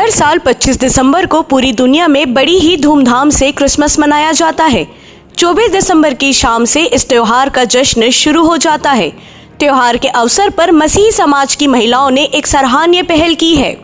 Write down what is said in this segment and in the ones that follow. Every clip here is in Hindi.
हर साल 25 दिसंबर को पूरी दुनिया में बड़ी ही धूमधाम से क्रिसमस मनाया जाता है। 24 दिसंबर की शाम से इस त्योहार का जश्न शुरू हो जाता है। त्योहार के अवसर पर मसीही समाज की महिलाओं ने एक सराहनीय पहल की है।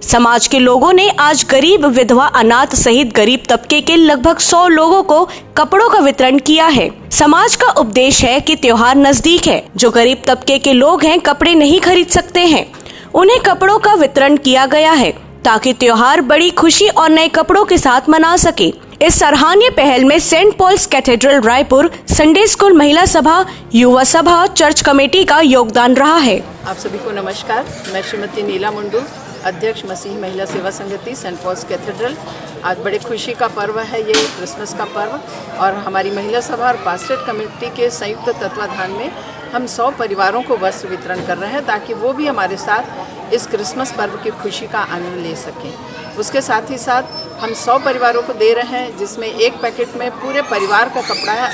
समाज के लोगों ने आज गरीब, विधवा, अनाथ सहित गरीब तबके के लगभग 100 लोगों को कपड़ों का वितरण किया है। समाज का उपदेश है कि त्योहार नजदीक है। जो गरीब तबके के लोग हैं, कपड़े नहीं खरीद सकते हैं, उन्हें कपड़ों का वितरण किया गया है ताकि त्योहार बड़ी खुशी और नए कपड़ों के साथ मना सके। इस सराहनीय पहल में Saint Paul's Cathedral Raipur, Sunday school महिला सभा, युवा सभा, चर्च कमेटी का योगदान रहा है। आप सभी को नमस्कार। मैं श्रीमती नीला मुंडू, अध्यक्ष मसीही महिला सेवा संगति सेंट पॉल्स कैथेड्रल। आज बड़े खुशी का पर्व है, ये क्रिसमस का पर्व, और हमारी महिला सभा और पास्टरेट कमेटी के संयुक्त तत्वाधान में हम 100 परिवारों को वस्त्र वितरण कर रहे हैं ताकि वो भी हमारे साथ इस क्रिसमस पर्व की खुशी का आनंद ले सकें। उसके साथ ही साथ हम 100 परिवारों को दे रहे हैं, जिसमें एक पैकेट में पूरे परिवार का कपड़ा है,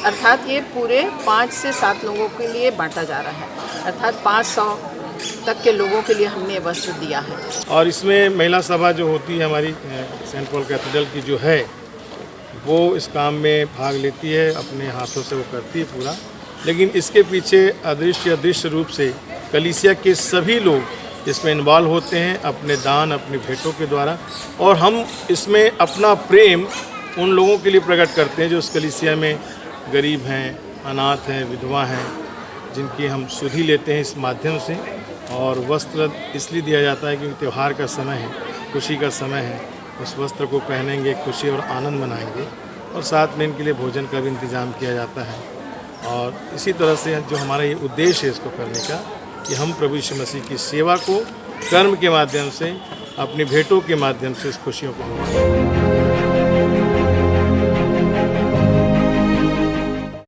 अर्थात ये पूरे 5 से 7 लोगों के लिए बांटा जा रहा है, अर्थात 500 तक के लोगों के लिए हमने वस्त्र दिया है। और इसमें महिला सभा जो होती है हमारी सेंट पॉल कैथेड्रल की जो है, वो इस काम में भाग लेती है, अपने हाथों से वो करती है पूरा। लेकिन इसके पीछे अदृश्य रूप से कलीसिया के सभी लोग इसमें इन्वॉल्व होते हैं अपने दान, अपनी भेंटों के द्वारा, और हम इसमें अपना प्रेम उन लोगों के लिए प्रकट करते हैं जो उस कलीसिया में गरीब हैं, अनाथ हैं, विधवा हैं, जिनकी हम सुधि लेते हैं इस माध्यम से। और वस्त्र इसलिए दिया जाता है क्योंकि त्यौहार का समय है, खुशी का समय है। उस वस्त्र को पहनेंगे, खुशी और आनंद मनाएंगे, और साथ में इनके लिए भोजन का भी इंतज़ाम किया जाता है। और इसी तरह से जो हमारा ये उद्देश्य है इसको करने का, कि हम प्रभु यीशु मसीह की सेवा को कर्म के माध्यम से, अपनी भेंटों के माध्यम से इस खुशियों को मनाएं।